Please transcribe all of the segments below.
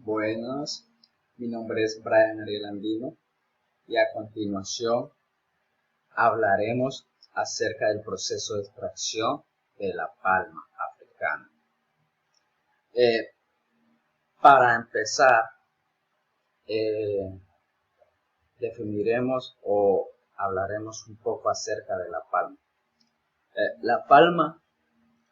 Buenas, mi nombre es Brian Ariel Andino y a continuación hablaremos acerca del proceso de extracción de la palma africana. Para empezar, definiremos o hablaremos un poco acerca de la palma. La palma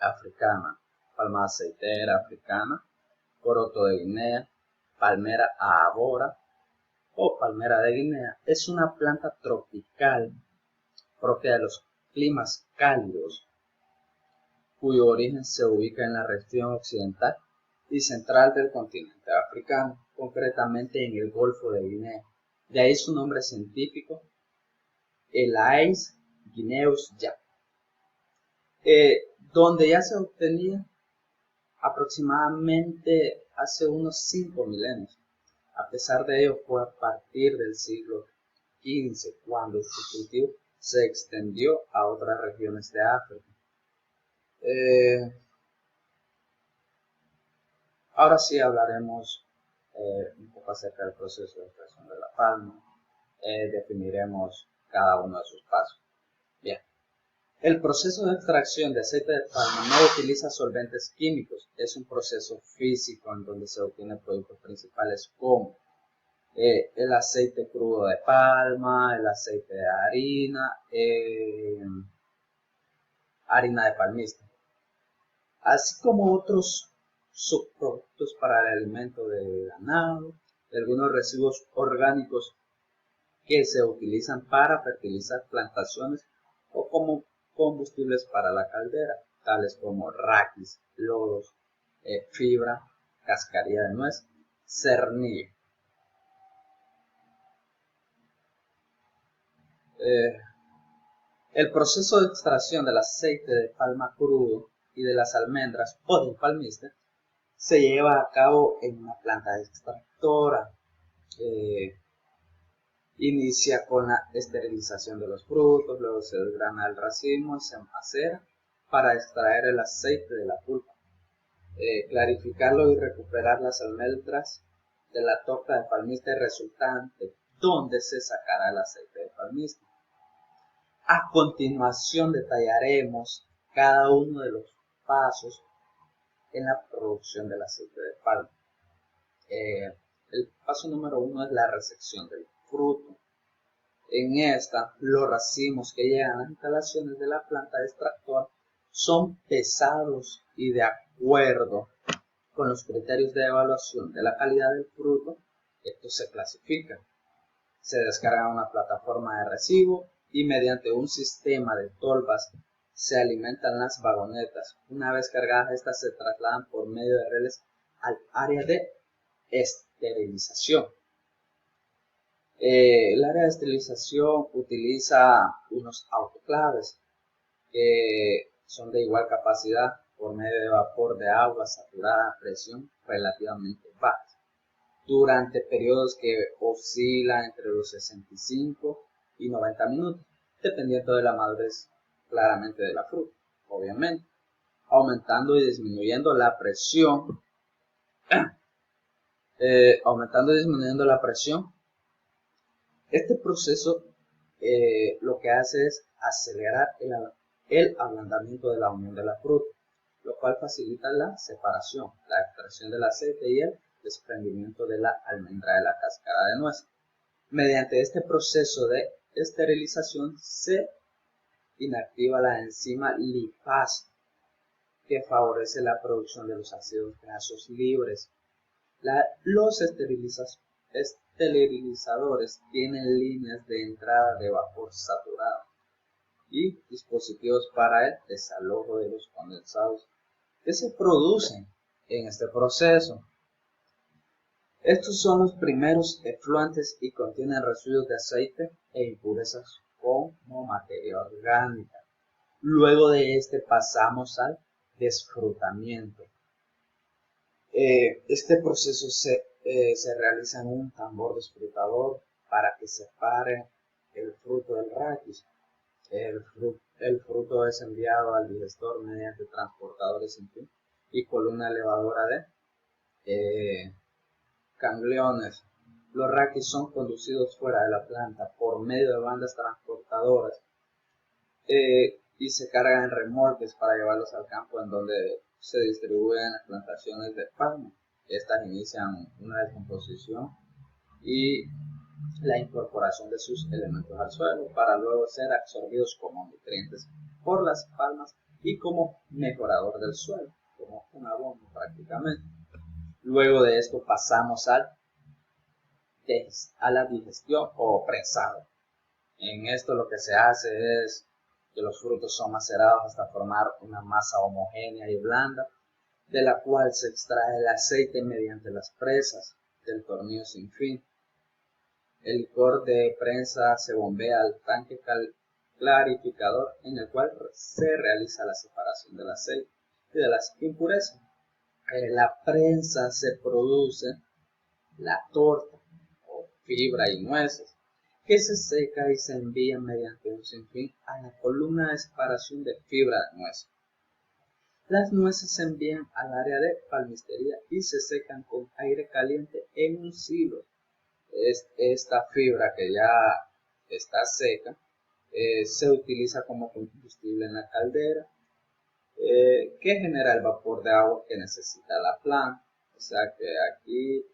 africana, palma aceitera africana, coroto de Guinea, palmera ahorra o palmera de Guinea, es una planta tropical propia de los climas cálidos, cuyo origen se ubica en la región occidental y central del continente africano, concretamente en el Golfo de Guinea. De ahí su nombre científico, Elaeis guineus Jack, donde ya se obtenía aproximadamente hace unos 5 milenios. A pesar de ello, fue a partir del siglo XV cuando su cultivo se extendió a otras regiones de África. Ahora sí hablaremos un poco acerca del proceso de extracción de la palma. Definiremos cada uno de sus pasos. Bien. El proceso de extracción de aceite de palma no utiliza solventes químicos, es un proceso físico en donde se obtienen productos principales como el aceite crudo de palma, el aceite de harina de palmista, así como otros subproductos para el alimento del ganado, algunos residuos orgánicos que se utilizan para fertilizar plantaciones o como combustibles para la caldera, tales como raquis, lodos, fibra, cascarilla de nuez, cernillo. El proceso de extracción del aceite de palma crudo y de las almendras o del palmiste se lleva a cabo en una planta extractora. Inicia con la esterilización de los frutos, luego se desgrana el racimo y se macera para extraer el aceite de la pulpa, clarificarlo y recuperar las almendras de la torta de palmiste resultante, donde se sacará el aceite de palmiste. A continuación detallaremos cada uno de los pasos en la producción del aceite de palma. El paso número 1 es la resección del fruto. En esta, los racimos que llegan a las instalaciones de la planta extractora son pesados y de acuerdo con los criterios de evaluación de la calidad del fruto, estos se clasifican. Se descargan a una plataforma de recibo y mediante un sistema de tolvas se alimentan las vagonetas. Una vez cargadas, estas se trasladan por medio de rieles al área de esterilización. El área de esterilización utiliza unos autoclaves que son de igual capacidad por medio de vapor de agua saturada a presión relativamente baja durante periodos que oscilan entre los 65 y 90 minutos, dependiendo de la madurez claramente de la fruta, obviamente, aumentando y disminuyendo la presión. Este proceso lo que hace es acelerar el ablandamiento de la unión de la fruta, lo cual facilita la separación, la extracción del aceite y el desprendimiento de la almendra de la cáscara de nuez. Mediante este proceso de esterilización se inactiva la enzima lipasa, que favorece la producción de los ácidos grasos libres. Los esterilizadores tienen líneas de entrada de vapor saturado y dispositivos para el desalojo de los condensados que se producen en este proceso. Estos son los primeros efluentes y contienen residuos de aceite e impurezas como materia orgánica. Luego de este pasamos al desfrutamiento. Este proceso se realiza en un tambor desfrutador para que separe el fruto del raquis. El fruto es enviado al digestor mediante transportadores y columna elevadora de gangliones. Los raquis son conducidos fuera de la planta por medio de bandas transportadoras y se cargan en remolques para llevarlos al campo en donde se distribuyen las plantaciones de palma. Estas inician una descomposición y la incorporación de sus elementos al suelo para luego ser absorbidos como nutrientes por las palmas y como mejorador del suelo, como un abono prácticamente. Luego de esto pasamos a la digestión o prensado. En esto lo que se hace es que los frutos son macerados hasta formar una masa homogénea y blanda, de la cual se extrae el aceite mediante las presas del tornillo sin fin. El licor de prensa se bombea al tanque clarificador en el cual se realiza la separación del aceite y de las impurezas. La prensa se produce la torta o fibra y nueces, que se seca y se envía mediante un sinfín a la columna de separación de fibra de nuez. Las nueces se envían al área de palmistería y se secan con aire caliente en un silo. Esta fibra que ya está seca se utiliza como combustible en la caldera, que genera el vapor de agua que necesita la planta. O sea que aquí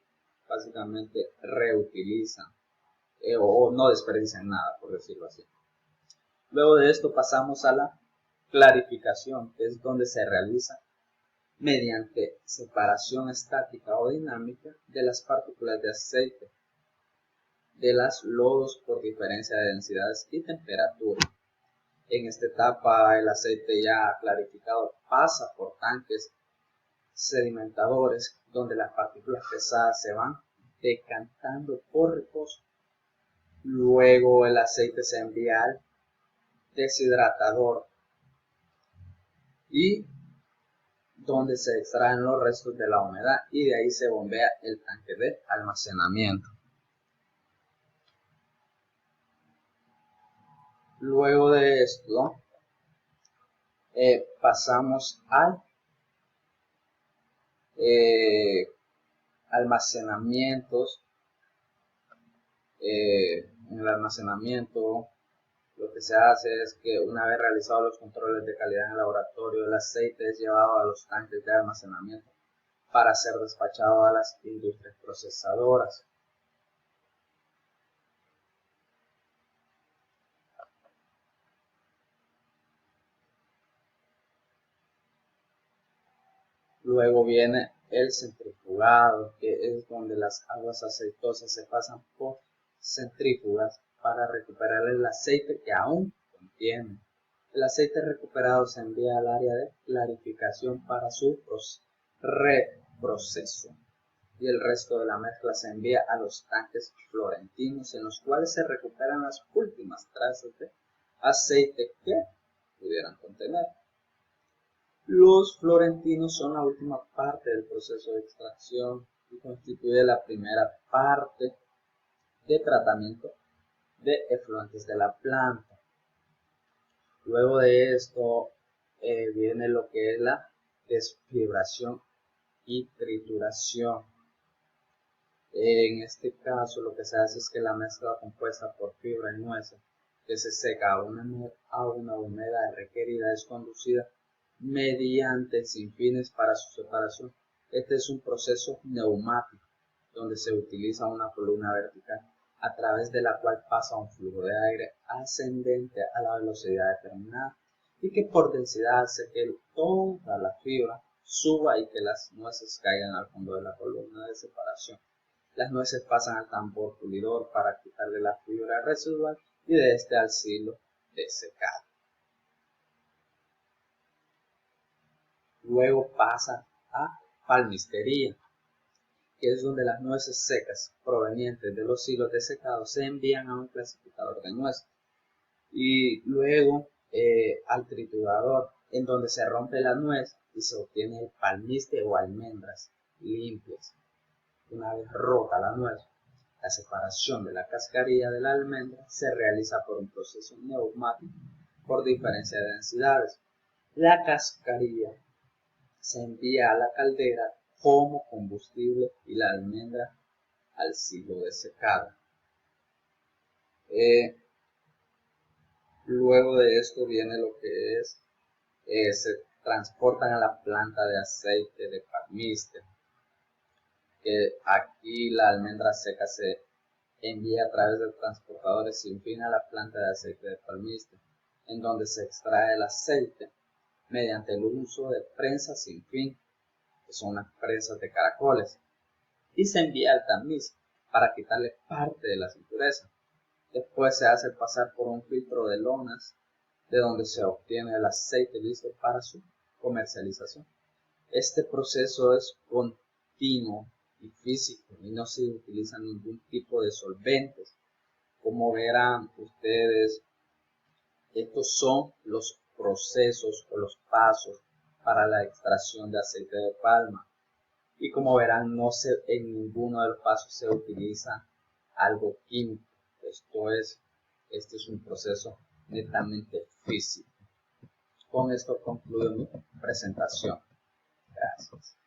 básicamente reutilizan o no desperdician nada, por decirlo así. Luego de esto pasamos a la clarificación, que es donde se realiza mediante separación estática o dinámica de las partículas de aceite de las lodos por diferencia de densidades y temperatura. En esta etapa el aceite ya clarificado pasa por tanques sedimentadores donde las partículas pesadas se van decantando por reposo. Luego el aceite se envía al deshidratador y donde se extraen los restos de la humedad y de ahí se bombea el tanque de almacenamiento. Luego de esto pasamos al almacenamientos. En el almacenamiento lo que se hace es que una vez realizados los controles de calidad en el laboratorio, el aceite es llevado a los tanques de almacenamiento para ser despachado a las industrias procesadoras. Luego viene el centrifugado, que es donde las aguas aceitosas se pasan por centrífugas para recuperar el aceite que aún contiene. El aceite recuperado se envía al área de clarificación para su reproceso y el resto de la mezcla se envía a los tanques florentinos en los cuales se recuperan las últimas trazas de aceite que pudieran contener. Los florentinos son la última parte del proceso de extracción y constituye la primera parte de tratamiento de efluentes de la planta. Luego de esto viene lo que es la desfibración y trituración. En este caso lo que se hace es que la mezcla compuesta por fibra y nueces que se seca a una humedad requerida es conducida mediante sinfines para su separación. Este es un proceso neumático donde se utiliza una columna vertical a través de la cual pasa un flujo de aire ascendente a la velocidad determinada y que por densidad hace que toda la fibra suba y que las nueces caigan al fondo de la columna de separación. Las nueces pasan al tambor pulidor para quitarle la fibra residual y de este al silo de secado. Luego pasa a palmistería, que es donde las nueces secas provenientes de los hilos de secado se envían a un clasificador de nueces y luego al triturador, en donde se rompe la nuez y se obtiene el palmiste o almendras limpias. Una vez rota la nuez, la separación de la cascarilla de la almendra se realiza por un proceso neumático por diferencia de densidades. La cascarilla se envía a la caldera como combustible y la almendra al silo de secado. Luego de esto viene lo que es, se transportan a la planta de aceite de palmiste, que aquí la almendra seca se envía a través de transportadores sin fin a la planta de aceite de palmiste, en donde se extrae el aceite mediante el uso de prensas sin fin, que son las prensas de caracoles, y se envía al tamiz para quitarle parte de las impurezas. Después se hace pasar por un filtro de lonas, de donde se obtiene el aceite listo para su comercialización. Este proceso es continuo y físico y no se utiliza ningún tipo de solventes. Como verán ustedes, estos son los procesos o los pasos para la extracción de aceite de palma. Y como verán, en ninguno de los pasos se utiliza algo químico. Este es un proceso netamente físico. Con esto concluyo mi presentación. Gracias.